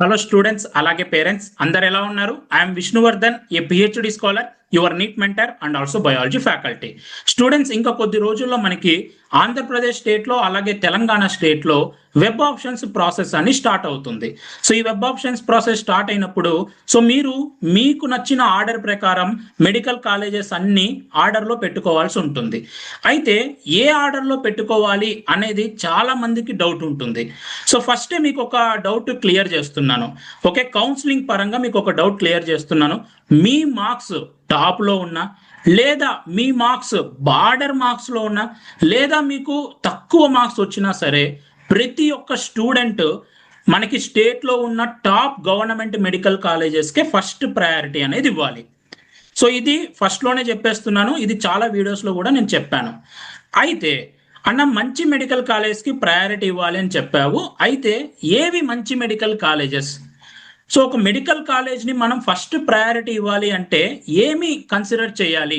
Hello students, అలాగే parents అందరు ఎలా ఉన్నారు? I'm Vishnuvardhan, A PhD scholar, your neat mentor and also biology faculty. Students, ఇంకా కొద్ది రోజుల్లో మనకి ఆంధ్రప్రదేశ్ స్టేట్లో అలాగే తెలంగాణ స్టేట్లో వెబ్ ఆప్షన్స్ ప్రాసెస్ అని స్టార్ట్ అవుతుంది. సో ఈ వెబ్ ఆప్షన్స్ ప్రాసెస్ స్టార్ట్ అయినప్పుడు మీరు మీకు నచ్చిన ఆర్డర్ ప్రకారం మెడికల్ కాలేజెస్ అన్ని ఆర్డర్లో పెట్టుకోవాల్సి ఉంటుంది. అయితే ఏ ఆర్డర్లో పెట్టుకోవాలి అనేది చాలా మందికి డౌట్ ఉంటుంది. సో ఫస్ట్ మీకు ఒక డౌట్ క్లియర్ చేస్తున్నాను. ఓకే, కౌన్సిలింగ్ పరంగా మీకు ఒక డౌట్ క్లియర్ చేస్తున్నాను. మీ మార్క్స్ టాప్లో ఉన్నా, లేదా మీ మార్క్స్ బార్డర్ మార్క్స్లో ఉన్నా, లేదా మీకు తక్కువ మార్క్స్ వచ్చినా సరే, ప్రతి ఒక్క స్టూడెంట్ మనకి స్టేట్లో ఉన్న టాప్ గవర్నమెంట్ మెడికల్ కాలేజెస్కే ఫస్ట్ ప్రయారిటీ అనేది ఇవ్వాలి. సో ఇది ఫస్ట్లోనే చెప్పేస్తున్నాను, ఇది చాలా వీడియోస్లో కూడా నేను చెప్పాను. అయితే అన్న, మంచి మెడికల్ కాలేజ్కి ప్రయారిటీ ఇవ్వాలి అని చెప్పావు. అయితే ఏవి మంచి మెడికల్ కాలేజెస్? సో ఒక మెడికల్ కాలేజ్ని మనం ఫస్ట్ ప్రయారిటీ ఇవ్వాలి అంటే ఏమి కన్సిడర్ చేయాలి?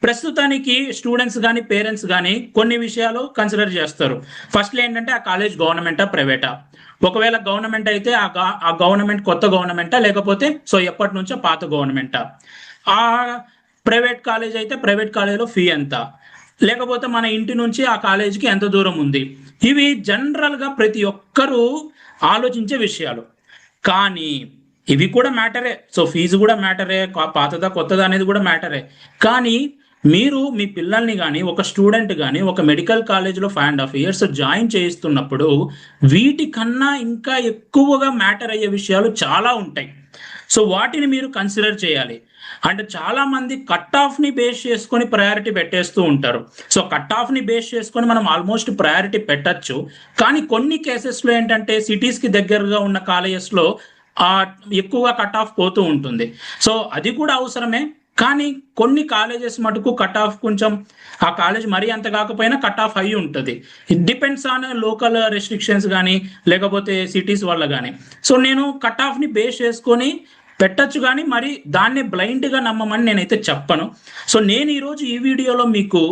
ప్రస్తుతానికి స్టూడెంట్స్ కానీ పేరెంట్స్ కానీ కొన్ని విషయాలు కన్సిడర్ చేస్తారు. ఫస్ట్లో ఏంటంటే ఆ కాలేజ్ గవర్నమెంటా ప్రైవేటా? ఒకవేళ గవర్నమెంట్ అయితే ఆ గవర్నమెంట్ కొత్త గవర్నమెంటా, లేకపోతే సో ఎప్పటి నుంచో పాత గవర్నమెంటా? ఆ ప్రైవేట్ కాలేజ్ అయితే ప్రైవేట్ కాలేజ్లో ఫీ ఎంత, లేకపోతే మన ఇంటి నుంచి ఆ కాలేజీకి ఎంత దూరం ఉంది? ఇవి జనరల్గా ప్రతి ఒక్కరూ ఆలోచించే విషయాలు. కానీ ఇవి కూడా మ్యాటరే. సో ఫీజు కూడా మ్యాటరే, పాతదా కొత్తదా అనేది కూడా మ్యాటరే. కానీ మీరు మీ పిల్లల్ని కానీ ఒక స్టూడెంట్ కానీ ఒక మెడికల్ కాలేజ్లో 5.5 years జాయిన్ చేయిస్తున్నప్పుడు వీటికన్నా ఇంకా ఎక్కువగా మ్యాటర్ అయ్యే విషయాలు చాలా ఉంటాయి. సో వాటిని మీరు కన్సిడర్ చేయాలి. అంటే చాలా మంది కట్ ఆఫ్ని బేస్ చేసుకొని ప్రయారిటీ పెట్టేస్తూ ఉంటారు. సో కట్ ఆఫ్ని బేస్ చేసుకొని మనం ఆల్మోస్ట్ ప్రయారిటీ పెట్టచ్చు. కానీ కొన్ని కేసెస్లో ఏంటంటే సిటీస్కి దగ్గరగా ఉన్న కాలేజెస్లో ఎక్కువగా కట్ ఆఫ్ పోతూ ఉంటుంది. సో అది కూడా అవసరమే. కానీ కొన్ని కాలేజెస్ మటుకు కట్ ఆఫ్ కొంచెం, ఆ కాలేజ్ మరీ అంత కాకపోయినా కట్ ఆఫ్ అయ్యి ఉంటుంది. It depends on local restrictions కానీ లేకపోతే సిటీస్ వల్ల కానీ. సో నేను కట్ ఆఫ్ని బేస్ చేసుకొని పెట్టచ్చు, కానీ మరి దాన్ని బ్లైండ్గా నమ్మమని నేనైతే చెప్పను. సో నేను ఈరోజు ఈ వీడియోలో మీకు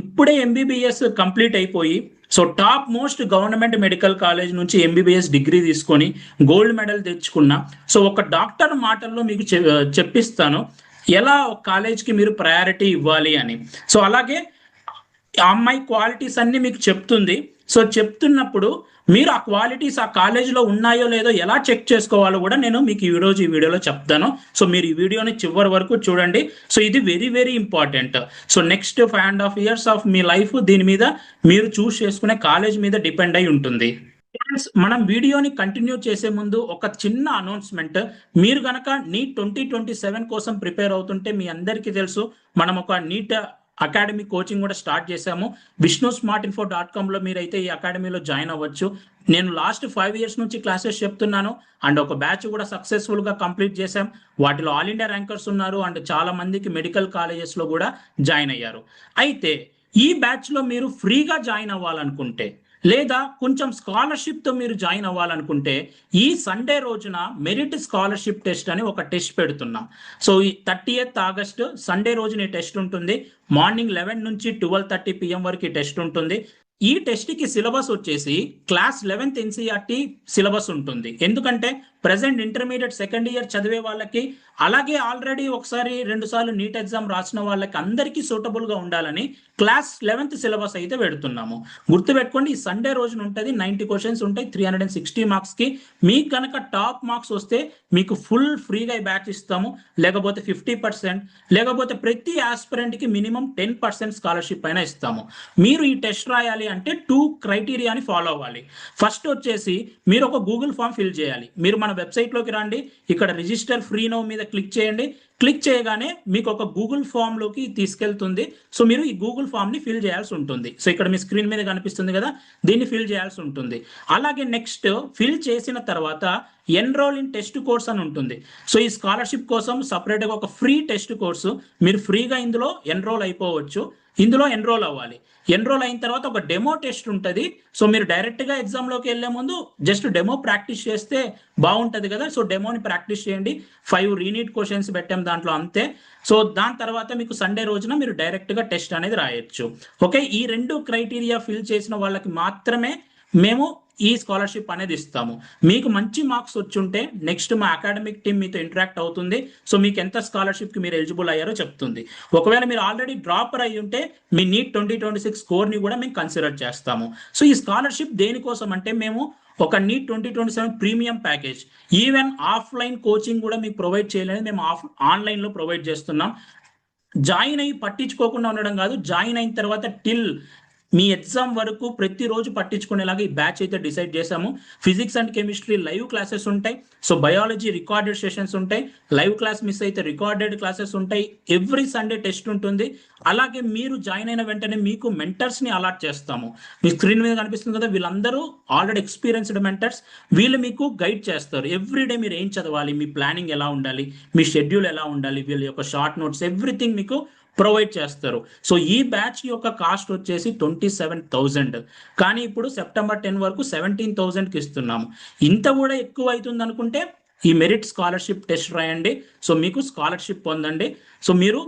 ఇప్పుడే ఎంబీబీఎస్ కంప్లీట్ అయిపోయి so top most government medical college నుంచి ఎంబీబీఎస్ డిగ్రీ తీసుకొని గోల్డ్ మెడల్ తెచ్చుకున్న సో ఒక డాక్టర్ మాటల్లో మీకు చెప్పిస్తాను ఎలా ఒక కాలేజ్కి మీరు ప్రయారిటీ ఇవ్వాలి అని. సో అలాగే ఆ అమ్మాయి క్వాలిటీస్ అన్ని మీకు చెప్తుంది. సో చెప్తున్నప్పుడు మీరు ఆ క్వాలిటీస్ ఆ కాలేజీలో ఉన్నాయో లేదో ఎలా చెక్ చేసుకోవాలో కూడా నేను మీకు ఈ వీడియోలో చెప్తాను. సో మీరు ఈ వీడియోని చివరి వరకు చూడండి. సో ఇది very very important. So next 5.5 years of me life దీని మీద మీరు చూస్ చేసుకునే కాలేజ్ మీద డిపెండ్ అయి ఉంటుంది. మనం వీడియోని కంటిన్యూ చేసే ముందు ఒక చిన్న అనౌన్స్మెంట్. మీరు కనుక నీట్ 2027 కోసం ప్రిపేర్ అవుతుంటే మీ అందరికీ తెలుసు, మనం ఒక నీట్ అకాడమీ కోచింగ్ కూడా స్టార్ట్ చేశాము. viష్ణుsmartinfo.com మీరైతే ఈ అకాడమీలో జాయిన్ అవ్వచ్చు. నేను లాస్ట్ 5 years నుంచి క్లాసెస్ చెప్తున్నాను అండ్ ఒక బ్యాచ్ కూడా సక్సెస్ఫుల్గా కంప్లీట్ చేశాం. వాటిలో ఆల్ ఇండియా ర్యాంకర్స్ ఉన్నారు అండ్ చాలా మందికి మెడికల్ కాలేజెస్లో కూడా జాయిన్ అయ్యారు. అయితే ఈ బ్యాచ్లో మీరు ఫ్రీగా జాయిన్ అవ్వాలనుకుంటే లేదా కొంచెం స్కాలర్షిప్తో మీరు జాయిన్ అవ్వాలనుకుంటే ఈ సండే రోజున మెరిట్ స్కాలర్షిప్ టెస్ట్ అని ఒక టెస్ట్ పెడుతున్నాం. సో ఈ 30th August సండే రోజున ఈ టెస్ట్ ఉంటుంది. మార్నింగ్ 11 నుంచి 12:30 PM వరకు ఈ టెస్ట్ ఉంటుంది. ఈ టెస్ట్కి సిలబస్ వచ్చేసి క్లాస్ 11th NCERT సిలబస్ ఉంటుంది. ఎందుకంటే ప్రజెంట్ ఇంటర్మీడియట్ సెకండ్ ఇయర్ చదివే వాళ్ళకి, అలాగే ఆల్రెడీ ఒకసారి 2 సార్లు నీట్ ఎగ్జామ్ రాసిన వాళ్ళకి అందరికీ సూటబుల్గా ఉండాలని క్లాస్ 11th సిలబస్ అయితే పెడుతున్నాము. గుర్తుపెట్టుకోండి, ఈ సండే రోజున ఉంటుంది. 90 questions ఉంటాయి, 360 మార్క్స్కి. మీకు కనుక టాప్ మార్క్స్ వస్తే మీకు ఫుల్ ఫ్రీగా బ్యాచ్ ఇస్తాము, లేకపోతే 50%, లేకపోతే ప్రతి ఆస్పిరెంట్కి మినిమం 10% స్కాలర్షిప్ అయినా ఇస్తాము. మీరు ఈ టెస్ట్ రాయాలి అంటే 2 క్రైటీరియాని ఫాలో అవ్వాలి. ఫస్ట్ వచ్చేసి మీరు ఒక గూగుల్ ఫామ్ ఫిల్ చేయాలి. మీరు మన వెబ్సైట్లోకి రండి, ఇక్కడ రిజిస్టర్ ఫ్రీ నౌ మీద క్లిక్ చేయండి. క్లిక్ చేయగానే మీకు ఒక గూగుల్ ఫామ్లోకి తీసుకెళ్తుంది. సో మీరు ఈ గూగుల్ ఫామ్ని ఫిల్ చేయాల్సి ఉంటుంది. సో ఇక్కడ మీ స్క్రీన్ మీద కనిపిస్తుంది కదా, దీన్ని ఫిల్ చేయాల్సి ఉంటుంది. అలాగే నెక్స్ట్ ఫిల్ చేసిన తర్వాత ఎన్రోల్ ఇన్ టెస్ట్ కోర్స్ అని ఉంటుంది. సో ఈ స్కాలర్షిప్ కోసం సపరేట్గా ఒక ఫ్రీ టెస్ట్ కోర్సు, మీరు ఫ్రీగా ఇందులో ఎన్రోల్ అయిపోవచ్చు. ఇందులో ఎన్రోల్ అవ్వాలి. ఎన్రోల్ అయిన తర్వాత ఒక డెమో టెస్ట్ ఉంటుంది. సో మీరు డైరెక్ట్గా ఎగ్జామ్లోకి వెళ్ళే ముందు జస్ట్ డెమో ప్రాక్టీస్ చేస్తే బాగుంటుంది కదా. సో డెమోని ప్రాక్టీస్ చేయండి. 5 రీనీట్ క్వశ్చన్స్ పెట్టాం దాంట్లో, అంతే. సో దాని తర్వాత మీకు సండే రోజున మీరు డైరెక్ట్గా టెస్ట్ అనేది రాయొచ్చు. ఓకే, ఈ 2 క్రైటీరియా ఫిల్ చేసిన వాళ్ళకి మాత్రమే మేము ఈ స్కాలర్షిప్ అనేది ఇస్తాము. మీకు మంచి మార్క్స్ వచ్చుంటే నెక్స్ట్ మా అకాడమిక్ టీం మీతో ఇంటరాక్ట్ అవుతుంది. సో మీకు ఎంత స్కాలర్షిప్కి మీరు ఎలిజిబుల్ అయ్యారో చెప్తుంది. ఒకవేళ మీరు ఆల్రెడీ డ్రాపర్ అయ్యి ఉంటే మీ నీట్ 2026 స్కోర్ని కూడా మేము కన్సిడర్ చేస్తాము. సో ఈ స్కాలర్షిప్ దేనికోసం అంటే మేము ఒక NEET 2027 premium package, even offline coaching కూడా మీకు ప్రొవైడ్ చేయలేదు, మేము ఆన్లైన్లో ప్రొవైడ్ చేస్తున్నాం. జాయిన్ అయ్యి పట్టించుకోకుండా ఉండడం కాదు, జాయిన్ అయిన తర్వాత టిల్ మీ ఎగ్జామ్ వరకు ప్రతిరోజు పట్టించుకునేలాగా ఈ బ్యాచ్ అయితే డిసైడ్ చేశాము. Physics and chemistry live classes ఉంటాయి. సో బయాలజీ రికార్డెడ్ సెషన్స్ ఉంటాయి. లైవ్ క్లాస్ మిస్ అయితే రికార్డెడ్ క్లాసెస్ ఉంటాయి. ఎవ్రీ సండే టెస్ట్ ఉంటుంది. అలాగే మీరు జాయిన్ అయిన వెంటనే మీకు మెంటర్స్ని అలాట్ చేస్తాము. మీ స్క్రీన్ మీద కనిపిస్తుంది కదా, వీళ్ళందరూ ఆల్రెడీ ఎక్స్పీరియన్స్డ్ మెంటర్స్. వీళ్ళు మీకు గైడ్ చేస్తారు. ఎవ్రీడే మీరు ఏం చదవాలి, మీ ప్లానింగ్ ఎలా ఉండాలి, మీ షెడ్యూల్ ఎలా ఉండాలి, వీళ్ళ యొక్క షార్ట్ నోట్స్ ఎవ్రీథింగ్ మీకు ప్రొవైడ్ చేస్తారు. సో ఈ బ్యాచ్ యొక్క కాస్ట్ వచ్చేసి 27,000, కానీ ఇప్పుడు సెప్టెంబర్ 10 వరకు 17,000కి ఇస్తున్నాము. ఇంత కూడా ఎక్కువ అవుతుంది అనుకుంటే ఈ మెరిట్ స్కాలర్షిప్ టెస్ట్ రాయండి. సో మీకు స్కాలర్షిప్ పొందండి. సో మీరు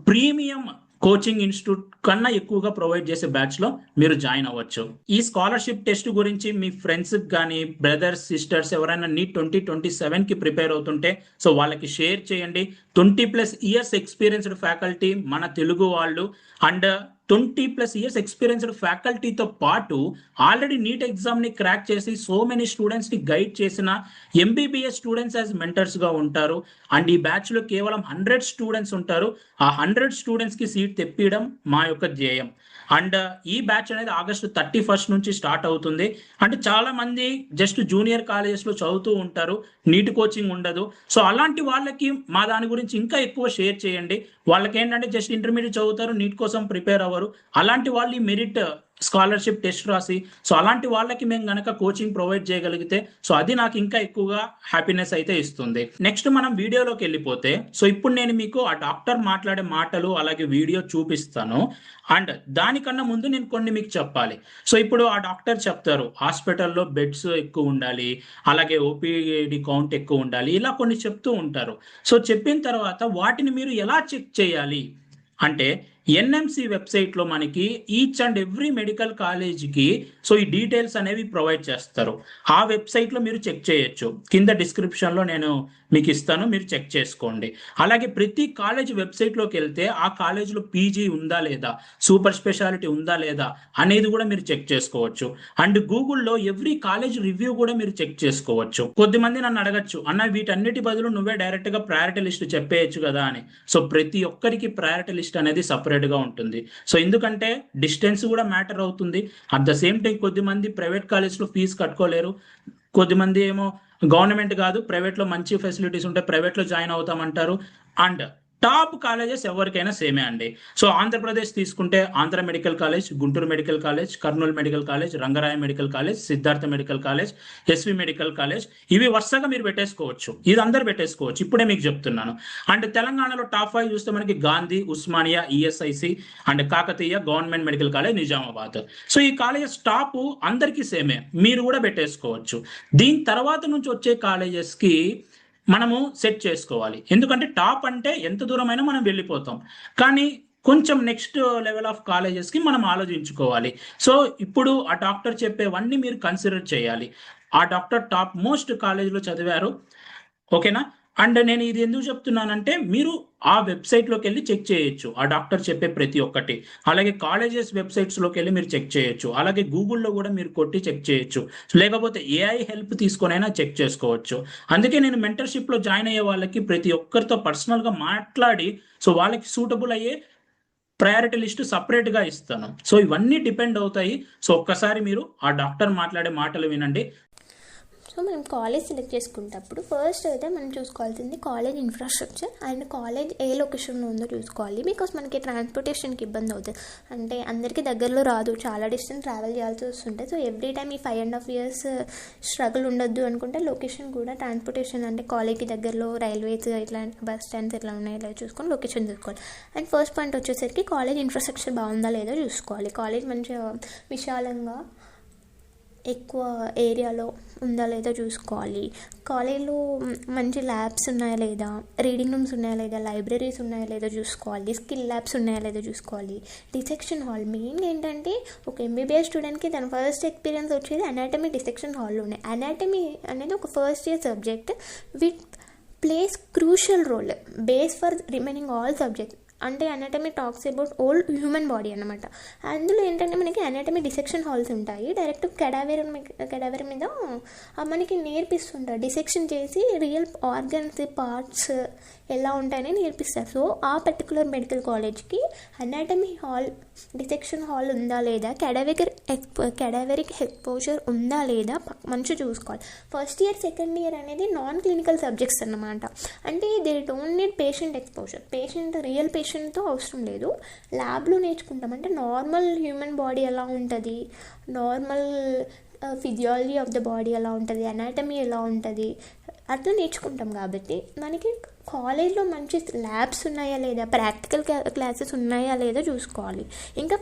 ప్రీమియం కోచింగ్ ఇన్స్టిట్యూట్ కన్నా ఎక్కువగా ప్రొవైడ్ చేసే బ్యాచ్ లో మీరు జాయిన్ అవ్వచ్చు. ఈ స్కాలర్షిప్ టెస్ట్ గురించి మీ ఫ్రెండ్స్ కానీ బ్రదర్స్ సిస్టర్స్ ఎవరైనా నీట్ 2027కి ప్రిపేర్ అవుతుంటే సో వాళ్ళకి షేర్ చేయండి. 20+ ఇయర్స్ ఎక్స్పీరియన్స్డ్ ఫ్యాకల్టీ మన తెలుగు వాళ్ళు, అండ్ 20+ ఇయర్స్ ఎక్స్పీరియన్స్డ్ ఫ్యాకల్టీతో పాటు ఆల్రెడీ నీట్ ఎగ్జామ్ని క్రాక్ చేసి సో మెనీ స్టూడెంట్స్ని గైడ్ చేసిన ఎంబీబీఎస్ స్టూడెంట్స్ యాజ్ మెంటర్స్గా ఉంటారు. అండ్ ఈ బ్యాచ్లో కేవలం 100 స్టూడెంట్స్ ఉంటారు. ఆ 100 స్టూడెంట్స్కి సీట్ తెప్పియడం మా యొక్క ధ్యేయం. అండ్ ఈ బ్యాచ్ అనేది ఆగస్టు 31 నుంచి స్టార్ట్ అవుతుంది. అంటే చాలా మంది జస్ట్ జూనియర్ కాలేజెస్లో చదువుతూ ఉంటారు, నీట్ కోచింగ్ ఉండదు. సో అలాంటి వాళ్ళకి మా దాని గురించి ఇంకా ఎక్కువ షేర్ చేయండి. వాళ్ళకి ఏంటంటే జస్ట్ ఇంటర్మీడియట్ చదువుతారు, నీట్ కోసం ప్రిపేర్ అవ్వరు. అలాంటి వాళ్ళు ఈ మెరిట్ స్కాలర్షిప్ టెస్ట్ రాసి సో అలాంటి వాళ్ళకి మేము గనక కోచింగ్ ప్రొవైడ్ చేయగలిగితే సో అది నాకు ఇంకా ఎక్కువగా హ్యాపీనెస్ అయితే ఇస్తుంది. నెక్స్ట్ మనం వీడియోలోకి వెళ్ళిపోతే సో ఇప్పుడు నేను మీకు ఆ డాక్టర్ మాట్లాడే మాటలు అలాగే వీడియో చూపిస్తాను. అండ్ దానికన్నా ముందు నేను కొన్ని మీకు చెప్పాలి. సో ఇప్పుడు ఆ డాక్టర్ చెప్తారు హాస్పిటల్లో బెడ్స్ ఎక్కువ ఉండాలి, అలాగే ఓపీడీ కౌంట్ ఎక్కువ ఉండాలి, ఇలా కొన్ని చెప్తూ ఉంటారు. సో చెప్పిన తర్వాత వాటిని మీరు ఎలా చెక్ చేయాలి అంటే ఎన్ఎంసి వెబ్సైట్లో మనకి ఈచ్ అండ్ ఎవ్రీ మెడికల్ కాలేజీకి సో ఈ డీటెయిల్స్ అనేవి ప్రొవైడ్ చేస్తారు. ఆ వెబ్సైట్లో మీరు చెక్ చేయొచ్చు. కింద డిస్క్రిప్షన్లో నేను మీకు ఇస్తాను, మీరు చెక్ చేసుకోండి. అలాగే ప్రతి కాలేజ్ వెబ్సైట్లోకి వెళ్తే ఆ కాలేజీలో పీజీ ఉందా లేదా, సూపర్ స్పెషాలిటీ ఉందా లేదా అనేది కూడా మీరు చెక్ చేసుకోవచ్చు. అండ్ గూగుల్లో ఎవ్రీ కాలేజ్ రివ్యూ కూడా మీరు చెక్ చేసుకోవచ్చు. కొద్దిమంది నన్ను అడగచ్చు, అన్న వీటన్నిటి బదులు నువ్వే డైరెక్ట్గా ప్రయారిటీ లిస్ట్ చెప్పేయచ్చు కదా అని. సో ప్రతి ఒక్కరికి ప్రయారిటీ లిస్ట్ అనేది సపరేట్గా ఉంటుంది. సో ఎందుకంటే డిస్టెన్స్ కూడా మ్యాటర్ అవుతుంది. అట్ ద సేమ్ టైం కొద్దిమంది ప్రైవేట్ కాలేజ్లో ఫీజు కట్టుకోలేరు, కొద్దిమంది ఏమో గవర్నమెంట్ కాదు ప్రైవేట్లో మంచి ఫెసిలిటీస్ ఉంటాయి ప్రైవేట్లో జాయిన్ అవుతామంటారు. అండ్ టాప్ కాలేజెస్ ఎవరికైనా సేమే అండి. సో ఆంధ్రప్రదేశ్ తీసుకుంటే Andhra medical college, Guntur medical college, Kurnool medical college, Rangaraya medical college, Siddhartha medical college, SV medical college, ఇవి వరుసగా మీరు పెట్టేసుకోవచ్చు. ఇది అందరు పెట్టేసుకోవచ్చు, ఇప్పుడే మీకు చెప్తున్నాను. అండ్ తెలంగాణలో టాప్ 5 చూస్తే మనకి Gandhi, Osmania, ESIC and Kakatiya, government medical college, Nizamabad. So ఈ కాలేజెస్ టాప్ అందరికీ సేమే, మీరు కూడా పెట్టేసుకోవచ్చు. దీని తర్వాత నుంచి వచ్చే కాలేజెస్కి మనము సెట్ చేసుకోవాలి. ఎందుకంటే టాప్ అంటే ఎంత దూరమైనా మనం వెళ్ళిపోతాం, కానీ కొంచెం నెక్స్ట్ లెవెల్ ఆఫ్ కాలేజెస్కి మనం ఆలోచించుకోవాలి. సో ఇప్పుడు ఆ డాక్టర్ చెప్పేవన్నీ మీరు కన్సిడర్ చేయాలి. ఆ డాక్టర్ టాప్ మోస్ట్ కాలేజీలో చదివారు, ఓకేనా. అండ్ నేను ఇది ఎందుకు చెప్తున్నానంటే మీరు ఆ వెబ్సైట్లోకి వెళ్ళి చెక్ చేయొచ్చు ఆ డాక్టర్ చెప్పే ప్రతి ఒక్కటి. అలాగే కాలేజెస్ వెబ్సైట్స్లోకి వెళ్ళి మీరు చెక్ చేయొచ్చు. అలాగే గూగుల్లో కూడా మీరు కొట్టి చెక్ చేయొచ్చు. లేకపోతే ఏఐ హెల్ప్ తీసుకొనైనా చెక్ చేసుకోవచ్చు. అందుకే నేను మెంటర్షిప్లో జాయిన్ అయ్యే వాళ్ళకి ప్రతి ఒక్కరితో పర్సనల్గా మాట్లాడి సో వాళ్ళకి సూటబుల్ అయ్యే ప్రయారిటీ లిస్ట్ సపరేట్గా ఇస్తాను. సో ఇవన్నీ డిపెండ్ అవుతాయి. సో ఒక్కసారి మీరు ఆ డాక్టర్ మాట్లాడే మాటలు వినండి. సో మనం కాలేజ్ సెలెక్ట్ చేసుకునేటప్పుడు ఫస్ట్ అయితే మనం చూసుకోవాల్సింది కాలేజ్ ఇన్ఫ్రాస్ట్రక్చర్ అండ్ కాలేజ్ ఏ లొకేషన్లో ఉందో చూసుకోవాలి. బికాస్ మనకి ట్రాన్స్పోర్టేషన్కి ఇబ్బంది అవుతుంది, అంటే అందరికీ దగ్గరలో రాదు, చాలా డిస్టెన్స్ ట్రావెల్ చేయాల్సి వస్తుంటుంది. సో ఎవ్రీ టైం ఈ 5.5 years స్ట్రగుల్ ఉండొద్దు అనుకుంటే లొకేషన్ కూడా ట్రాన్స్పోర్టేషన్ అంటే కాలేజ్కి దగ్గరలో రైల్వేస్ ఇట్లా బస్ స్టాండ్స్ ఎట్లా ఉన్నాయి ఇలా చూసుకొని లొకేషన్ చూసుకోవాలి. అండ్ ఫస్ట్ పాయింట్ వచ్చేసరికి కాలేజ్ ఇన్ఫ్రాస్ట్రక్చర్ బాగుందా లేదో చూసుకోవాలి. కాలేజ్ మంచిగా విశాలంగా ఎక్కువ ఏరియాలో ఉందా లేదా చూసుకోవాలి. కాలేజ్లో మంచి ల్యాబ్స్ ఉన్నాయా లేదా, రీడింగ్ రూమ్స్ ఉన్నాయా లేదా, లైబ్రరీస్ ఉన్నాయా లేదా చూసుకోవాలి, స్కిల్ ల్యాబ్స్ ఉన్నాయా లేదా చూసుకోవాలి. డిసెక్షన్ హాల్ మెయిన్ ఏంటంటే ఒక ఎంబీబీఎస్ స్టూడెంట్కి తన ఫస్ట్ ఎక్స్పీరియన్స్ వచ్చేది అనాటమీ డిసెక్షన్ హాల్లోనే. అనాటమీ అనేది ఒక first year subject with plays crucial role base for remaining all subjects. అంటే anatomy talks about whole human body అనమాట. అందులో ఏంటంటే మనకి అనాటమీ డిసెక్షన్ హాల్స్ ఉంటాయి. డైరెక్ట్ కెడావర్ మీద మనకి నేర్పిస్తుంటారు. డిసెక్షన్ చేసి రియల్ ఆర్గన్స్ పార్ట్స్ ఎలా ఉంటాయని నేర్పిస్తారు. సో ఆ పర్టికులర్ మెడికల్ కాలేజ్కి అనాటమీ హాల్ డిసెక్షన్ హాల్ ఉందా లేదా, కెడావరిక్ ఎక్స్పోజర్ ఉందా లేదా మంచిగా చూసుకోవాలి. ఫస్ట్ ఇయర్ సెకండ్ ఇయర్ అనేది నాన్ క్లినికల్ సబ్జెక్ట్స్ అన్నమాట. అంటే they don't need patient exposure. Real పేషెంట్తో అవసరం లేదు. ల్యాబ్లో నేర్చుకుంటాం. అంటే నార్మల్ హ్యూమన్ బాడీ ఎలా ఉంటుంది, normal physiology of the body ఎలా ఉంటుంది, అనాటమీ ఎలా ఉంటుంది అట్లా నేర్చుకుంటాం. కాబట్టి మనకి కాలేజ్లో మంచి ల్యాబ్స్ ఉన్నాయా లేదా, ప్రాక్టికల్ క్లాసెస్ ఉన్నాయా లేదా చూసుకోవాలి. ఇంకా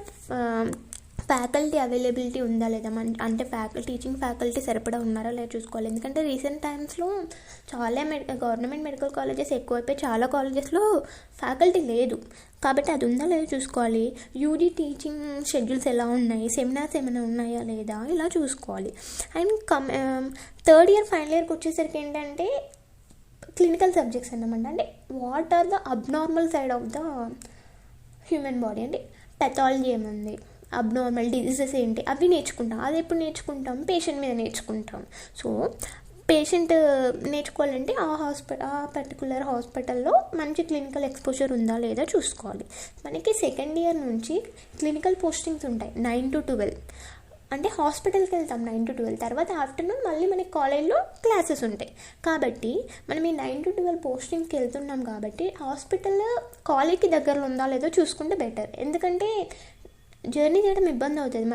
ఫ్యాకల్టీ అవైలబిలిటీ ఉందా లేదా, అంటే టీచింగ్ ఫ్యాకల్టీ సరిపడా ఉన్నారా లేదా చూసుకోవాలి. ఎందుకంటే రీసెంట్ టైమ్స్లో చాలా గవర్నమెంట్ మెడికల్ కాలేజెస్ ఎక్కువైపోయి చాలా కాలేజెస్లో ఫ్యాకల్టీ లేదు. కాబట్టి అది ఉందా లేదా చూసుకోవాలి. యూజీ టీచింగ్ షెడ్యూల్స్ ఎలా ఉన్నాయి, సెమినార్స్ ఏమైనా ఉన్నాయా లేదా ఇలా చూసుకోవాలి. అండ్ థర్డ్ ఇయర్ ఫైనల్ ఇయర్కి వచ్చేసరికి ఏంటంటే క్లినికల్ సబ్జెక్ట్స్ అన్నమాట. అంటే what are the abnormal side of the human body, అంటే పెథాలజీ ఏముంది, అబ్నార్మల్ డిజీజెస్ ఏంటి అవి నేర్చుకుంటాం. అది ఎప్పుడు నేర్చుకుంటాం, పేషెంట్ మీద నేర్చుకుంటాం. సో పేషెంట్ నేర్చుకోవాలంటే ఆ పర్టికులర్ హాస్పిటల్లో మంచి క్లినికల్ ఎక్స్పోజర్ ఉందా లేదా చూసుకోవాలి. మనకి సెకండ్ ఇయర్ నుంచి క్లినికల్ పోస్టింగ్స్ ఉంటాయి 9 to 12. అంటే హాస్పిటల్కి వెళ్తాం 9 to 12. తర్వాత ఆఫ్టర్నూన్ మళ్ళీ మనకి కాలేజ్లో క్లాసెస్ ఉంటాయి. కాబట్టి మనం ఈ 9 to 12 పోస్టింగ్కి వెళ్తున్నాం కాబట్టి హాస్పిటల్ కాలేజ్కి దగ్గరలో ఉందా లేదో చూసుకుంటే బెటర్. ఎందుకంటే జర్నీ చేయడం ఇబ్బంది అవుతుంది.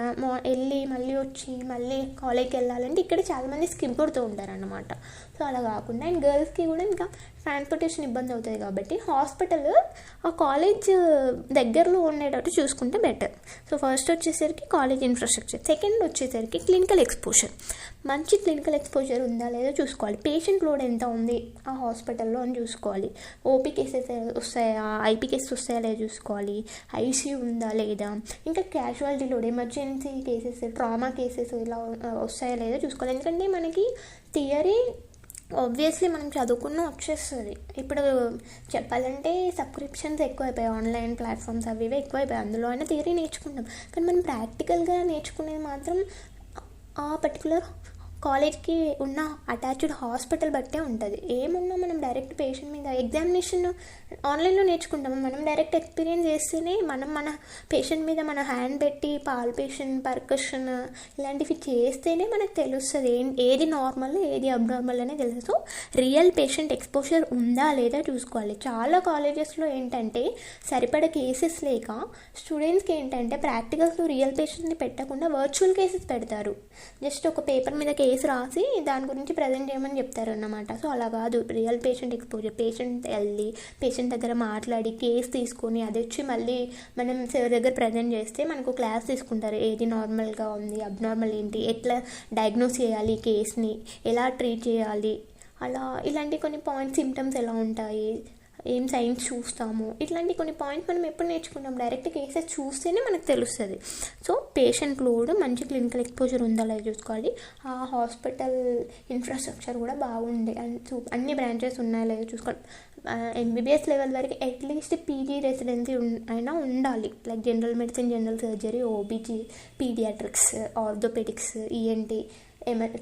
వెళ్ళి మళ్ళీ వచ్చి మళ్ళీ కాలేజ్కి వెళ్ళాలంటే ఇక్కడ చాలామంది స్కిప్ కొడుతూ ఉంటారు అన్నమాట. సో అలా కాకుండా అండ్ గర్ల్స్కి కూడా ఇంకా ట్రాన్స్పోర్టేషన్ ఇబ్బంది అవుతుంది. కాబట్టి హాస్పిటల్ ఆ కాలేజ్ దగ్గరలో ఉండేటట్టు చూసుకుంటే బెటర్. సో ఫస్ట్ వచ్చేసరికి కాలేజ్ ఇన్ఫ్రాస్ట్రక్చర్, సెకండ్ వచ్చేసరికి క్లినికల్ ఎక్స్పోజర్. మంచి క్లినికల్ ఎక్స్పోజర్ ఉందా లేదో చూసుకోవాలి. పేషెంట్ లోడ్ ఎంత ఉంది ఆ హాస్పిటల్లో అని చూసుకోవాలి. ఓపీ కేసెస్ వస్తాయా, ఐపీ కేసెస్ వస్తాయా లేదా చూసుకోవాలి. ఐసీయూ ఉందా లేదా, ఇంకా casualty load, emergency cases, trauma cases ఇలా వస్తాయా లేదా చూసుకోవాలి. ఎందుకంటే మనకి థియరీ ఆబ్వియస్లీ మనం చదువుకున్న వచ్చేస్తుంది. ఇప్పుడు చెప్పాలంటే సబ్స్క్రిప్షన్స్ ఎక్కువైపోయాయి, ఆన్లైన్ ప్లాట్ఫామ్స్ అవి ఇవి ఎక్కువైపోయాయి. అందులో అయినా థియరీ నేర్చుకుంటాం. కానీ మనం ప్రాక్టికల్గా నేర్చుకునేది మాత్రం ఆ పర్టికులర్ కాలేజ్కి ఉన్న అటాచ్డ్ హాస్పిటల్ బట్టే ఉంటుంది. ఏమున్నా మనం డైరెక్ట్ పేషెంట్ మీద ఎగ్జామినేషన్ ఆన్లైన్లో నేర్చుకుంటాము. మనం డైరెక్ట్ ఎక్స్పీరియన్స్ చేస్తేనే మన పేషెంట్ మీద మన హ్యాండ్ పెట్టి పాల్పేషన్, పర్కషన్ ఇలాంటివి చేస్తేనే మనకు తెలుస్తుంది ఏది నార్మల్ ఏది అబ్నార్మల్ అనేది తెలుస్తుంది. సో రియల్ పేషెంట్ ఎక్స్పోజర్ ఉందా లేదా చూసుకోవాలి. చాలా కాలేజెస్లో ఏంటంటే సరిపడ కేసెస్ లేక స్టూడెంట్స్కి ఏంటంటే ప్రాక్టికల్స్లో రియల్ పేషెంట్ని పెట్టకుండా వర్చువల్ కేసెస్ పెడతారు. జస్ట్ ఒక పేపర్ మీద కేసు రాసి దాని గురించి ప్రజెంట్ చేయమని చెప్తారు అన్నమాట. సో అలా కాదు. రియల్ పేషెంట్ ఎక్స్పోజర్, పేషెంట్ వెళ్ళి పేషెంట్ దగ్గర మాట్లాడి కేసు తీసుకొని అది వచ్చి మళ్ళీ మనం సార్ దగ్గర ప్రజెంట్ చేస్తే మనకు క్లాస్ తీసుకుంటారు. ఏది నార్మల్గా ఉంది, అబ్నార్మల్ ఏంటి, ఎట్లా డయాగ్నోస్ చేయాలి, కేసుని ఎలా ట్రీట్ చేయాలి, అలా ఇలాంటి కొన్ని పాయింట్స్, సిమ్టమ్స్ ఎలా ఉంటాయి, ఏం సైన్స్ చూస్తాము, ఇట్లాంటి కొన్ని పాయింట్స్ మనం ఎప్పుడు నేర్చుకుంటాం. డైరెక్ట్ కేసెస్ చూస్తేనే మనకు తెలుస్తుంది. సో పేషెంట్ లోడ్, మంచి క్లినికల్ ఎక్స్పోజర్ ఉందా లేదా చూసుకోవాలి. ఆ హాస్పిటల్ ఇన్ఫ్రాస్ట్రక్చర్ కూడా బాగుంది అండ్ అన్ని బ్రాంచెస్ ఉన్నాయా లేదా చూసుకోవాలి. ఎంబీబీఎస్ లెవెల్ వరకు అట్లీస్ట్ పీజీ రెసిడెన్సీ అయినా ఉండాలి. Like general medicine, general surgery, OBG, pediatrics, orthopedics, ENT,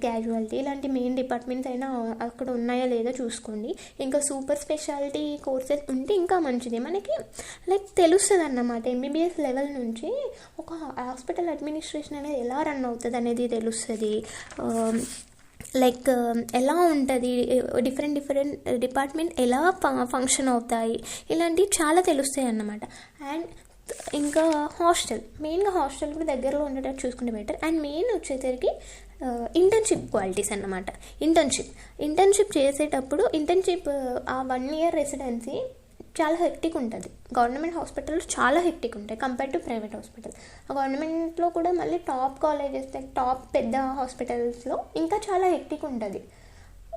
casualty ఇలాంటి మెయిన్ డిపార్ట్మెంట్స్ అయినా అక్కడ ఉన్నాయా లేదా చూసుకోండి. ఇంకా సూపర్ స్పెషాలిటీ కోర్సెస్ ఉంటే ఇంకా మంచిది. మనకి లైక్ తెలుస్తుంది అన్నమాట. ఎంబీబీఎస్ లెవెల్ నుంచి ఒక హాస్పిటల్ అడ్మినిస్ట్రేషన్ అనేది ఎలా రన్ అవుతుంది అనేది తెలుస్తుంది. లైక్ ఎలా ఉంటుంది, డిఫరెంట్ డిపార్ట్మెంట్ ఎలా ఫంక్షన్ అవుతాయి, ఇలాంటివి చాలా తెలుస్తాయి అన్నమాట. అండ్ ఇంకా మెయిన్గా హాస్టల్ కూడా దగ్గరలో ఉండేటట్టు చూసుకుంటే బెటర్. అండ్ మెయిన్ వచ్చేసరికి ఇంటర్న్షిప్ క్వాలిటీస్ అన్నమాట. ఇంటర్న్షిప్ చేసేటప్పుడు ఆ 1 year రెసిడెన్సీ చాలా హెక్టిక్ ఉంటుంది. గవర్నమెంట్ హాస్పిటల్స్ చాలా హెక్టిక్ ఉంటాయి కంపేర్ టు ప్రైవేట్ హాస్పిటల్. గవర్నమెంట్లో కూడా మళ్ళీ టాప్ కాలేజెస్, టాప్ పెద్ద హాస్పిటల్స్లో ఇంకా చాలా హెక్టిక్ ఉంటుంది.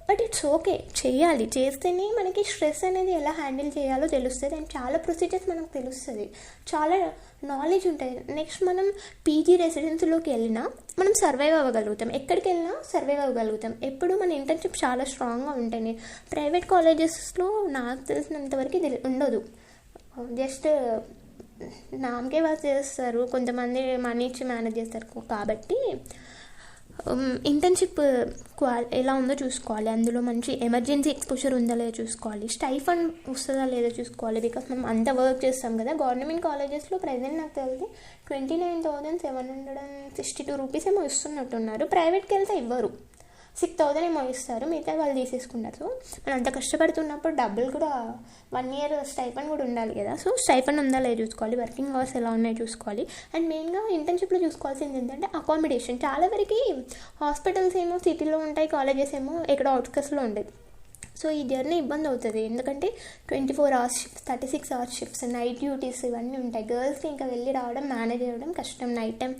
బట్ ఇట్స్ ఓకే, చేయాలి. చేస్తేనే మనకి స్ట్రెస్ అనేది ఎలా హ్యాండిల్ చేయాలో తెలుస్తుంది. అండ్ చాలా ప్రొసీజర్స్ మనకు తెలుస్తుంది, చాలా నాలెడ్జ్ ఉంటుంది. నెక్స్ట్ మనం పీజీ రెసిడెన్సీలోకి వెళ్ళినా మనం సర్వైవ్ అవ్వగలుగుతాం, ఎక్కడికి వెళ్ళినా సర్వైవ్ అవ్వగలుగుతాం. ఎప్పుడు మన ఇంటర్న్షిప్ చాలా స్ట్రాంగ్గా ఉంటాయి. ప్రైవేట్ కాలేజెస్లో నాకు తెలిసినంతవరకు ఇది ఉండదు. జస్ట్ నామకే వాళ్ళు చేస్తారు, కొంతమంది మనీ ఇచ్చి మేనేజ్ చేస్తారు. కాబట్టి ఇంటర్న్షిప్ ఎలా ఉందో చూసుకోవాలి. అందులో మంచి ఎమర్జెన్సీ ఎక్స్పోజర్ ఉందా లేదో చూసుకోవాలి. స్టైఫండ్ వస్తుందా లేదో చూసుకోవాలి. బికాస్ మనం అంత వర్క్ చేస్తాం కదా. గవర్నమెంట్ కాలేజెస్లో ప్రజెంట్ నాకు తెలిసి 29,762 రూపీస్ ఏమో ఇస్తున్నట్టున్నారు. ప్రైవేట్కి వెళ్తే ఇవ్వరు, 6,000 ఏమో ఇస్తారు, మిగతా వాళ్ళు తీసేసుకుంటారు. సో మనం అంత కష్టపడుతున్నప్పుడు డబ్బులు కూడా 1 year స్టైఫండ్ కూడా ఉండాలి కదా. సో స్టైఫండ్ ఉందా లేదో చూసుకోవాలి, వర్కింగ్ అవర్స్ ఎలా ఉన్నాయో చూసుకోవాలి. అండ్ మెయిన్గా ఇంటర్న్షిప్లో చూసుకోవాల్సింది ఏంటంటే అకామిడేషన్. చాలా వరకు హాస్పిటల్స్ ఏమో సిటీలో ఉంటాయి, కాలేజెస్ ఏమో ఎక్కడ అవుట్స్కట్స్లో ఉంటాయి. సో ఈ జర్నీ ఇబ్బంది అవుతుంది, ఎందుకంటే 24 hours shifts, 36 hours shifts, night duties ఇవన్నీ ఉంటాయి. గర్ల్స్కి ఇంకా వెళ్ళి రావడం, మేనేజ్ చేయడం కష్టం. నైట్ టైం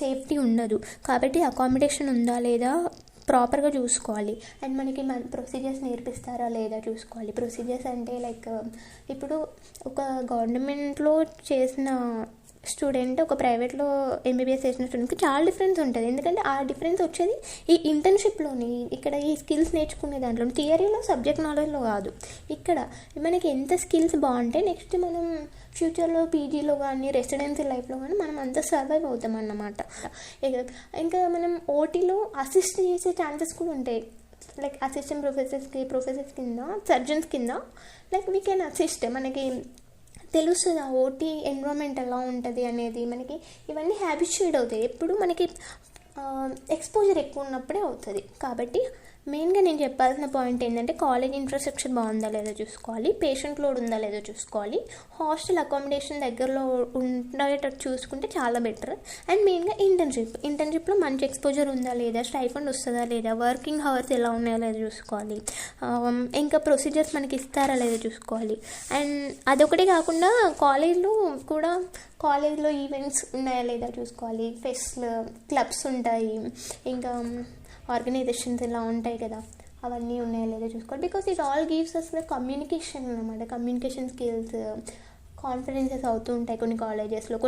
సేఫ్టీ ఉండదు. కాబట్టి అకామిడేషన్ ఉందా లేదా ప్రాపర్గా చూసుకోవాలి. అండ్ మనకి ప్రొసీజర్స్ నేర్పిస్తారా లేదా చూసుకోవాలి. ప్రొసీజర్స్ అంటే లైక్ ఇప్పుడు ఒక గవర్నమెంట్లో చేసిన స్టూడెంట్ ఒక ప్రైవేట్లో ఎంబీబీఎస్ చేసిన స్టూడెంట్కి చాలా డిఫరెన్స్ ఉంటుంది. ఎందుకంటే ఆ డిఫరెన్స్ వచ్చేది ఈ ఇంటర్న్షిప్లోని, ఇక్కడ ఈ స్కిల్స్ నేర్చుకునే దాంట్లో. థియరీలో, సబ్జెక్ట్ నాలెడ్జ్లో కాదు. ఇక్కడ మనకి ఎంత స్కిల్స్ బాగుంటే నెక్స్ట్ మనం ఫ్యూచర్లో పీజీలో కానీ రెసిడెన్సీ లైఫ్లో కానీ మనం అంత సర్వైవ్ అవుతాం అన్నమాట. ఇంకా మనం ఓటీలో అసిస్ట్ చేసే ఛాన్సెస్ కూడా ఉంటాయి. లైక్ అసిస్టెంట్ ప్రొఫెసర్స్ కింద, సర్జన్స్ కింద లైక్ వీ కెన్ అసిస్ట్. మనకి తెలుస్తుంది ఆ ఓటీ ఎన్విరాన్మెంట్ ఎలా ఉంటుంది అనేది. మనకి ఇవన్నీ హ్యాబిచ్యుయేట్ అవుతాయి. ఎప్పుడు మనకి ఎక్స్పోజర్ ఎక్కువ ఉన్నప్పుడే అవుతుంది. కాబట్టి మెయిన్గా నేను చెప్పాల్సిన పాయింట్ ఏంటంటే కాలేజ్ ఇన్ఫ్రాస్ట్రక్చర్ బాగుందా లేదో చూసుకోవాలి, పేషెంట్ లోడ్ ఉందా లేదో చూసుకోవాలి, హాస్టల్ అకామిడేషన్ దగ్గరలో ఉండేటట్టు చూసుకుంటే చాలా బెటర్. అండ్ మెయిన్గా ఇంటర్న్షిప్లో మంచి ఎక్స్పోజర్ ఉందా లేదా, స్టైఫండ్ వస్తుందా లేదా, వర్కింగ్ అవర్స్ ఎలా ఉన్నాయో లేదో చూసుకోవాలి. ఇంకా ప్రొసీజర్స్ మనకి ఇస్తారా లేదో చూసుకోవాలి. అండ్ అదొకటే కాకుండా కాలేజ్లో ఈవెంట్స్ ఉన్నాయా లేదా చూసుకోవాలి. ఫెస్ట్లు, క్లబ్స్ ఉంటాయి, ఇంకా ఆర్గనైజేషన్స్ ఇలా ఉంటాయి కదా, అవన్నీ ఉన్నాయా లేదా చూసుకోవాలి. Because it all gives us communication అన్నమాట. కమ్యూనికేషన్ స్కిల్స్, కాన్ఫరెన్సెస్ అవుతూ ఉంటాయి కొన్ని కాలేజెస్లో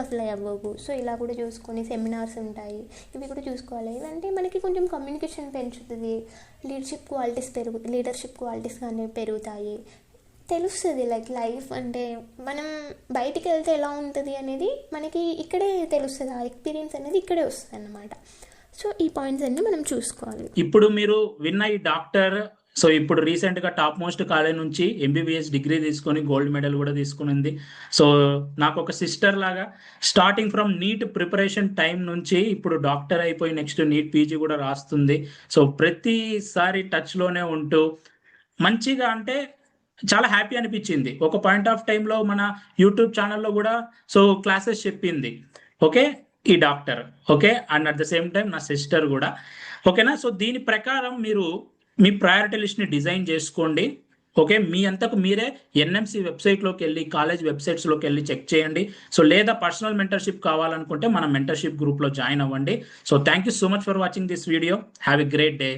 అసలు అవ్వవు. సో ఇలా కూడా చూసుకొని సెమినార్స్ ఉంటాయి, ఇవి కూడా చూసుకోవాలి. ఇవంటే మనకి కొంచెం కమ్యూనికేషన్ పెంచుతుంది, లీడర్షిప్ క్వాలిటీస్ కానీ పెరుగుతాయి. తెలుస్తుంది లైఫ్ అంటే మనం బయటికి వెళ్తే ఎలా ఉంటుంది అనేది మనకి ఇక్కడే తెలుస్తుంది. ఆ ఎక్స్పీరియన్స్ అనేది ఇక్కడే వస్తుంది అన్నమాట. సో ఈ పాయింట్స్ అన్ని మనం చూసుకోవాలి. ఇప్పుడు మీరు విన్న ఈ డాక్టర్ సో ఇప్పుడు రీసెంట్గా టాప్ మోస్ట్ కాలేజ్ నుంచి ఎంబీబీఎస్ డిగ్రీ తీసుకొని గోల్డ్ మెడల్ కూడా తీసుకునింది. సో నాకు ఒక సిస్టర్ లాగా starting from neat preparation time నుంచి ఇప్పుడు డాక్టర్ అయిపోయి నెక్స్ట్ నీట్ పీజీ కూడా రాస్తుంది. సో ప్రతిసారి టచ్లోనే ఉంటూ మంచిగా అంటే చాలా హ్యాపీ అనిపించింది. ఒక పాయింట్ ఆఫ్ టైంలో మన యూట్యూబ్ ఛానల్లో కూడా సో క్లాసెస్ చెప్పింది. ఓకే, ఈ doctor okay, and at the same time నా సిస్టర్ కూడా ఓకేనా. సో దీని ప్రకారం మీరు మీ ప్రయారిటీ లిస్ట్ని డిజైన్ చేసుకోండి. ఓకే, మీ అంతకు మీరే ఎన్ఎంసి వెబ్సైట్లోకి వెళ్ళి, కాలేజ్ వెబ్సైట్స్లోకి వెళ్ళి చెక్ చేయండి. సో లేదా పర్సనల్ మెంటర్షిప్ కావాలనుకుంటే మన మెంటర్షిప్ గ్రూప్లో జాయిన్ అవ్వండి. So thank you so much for watching this video. Have a great day.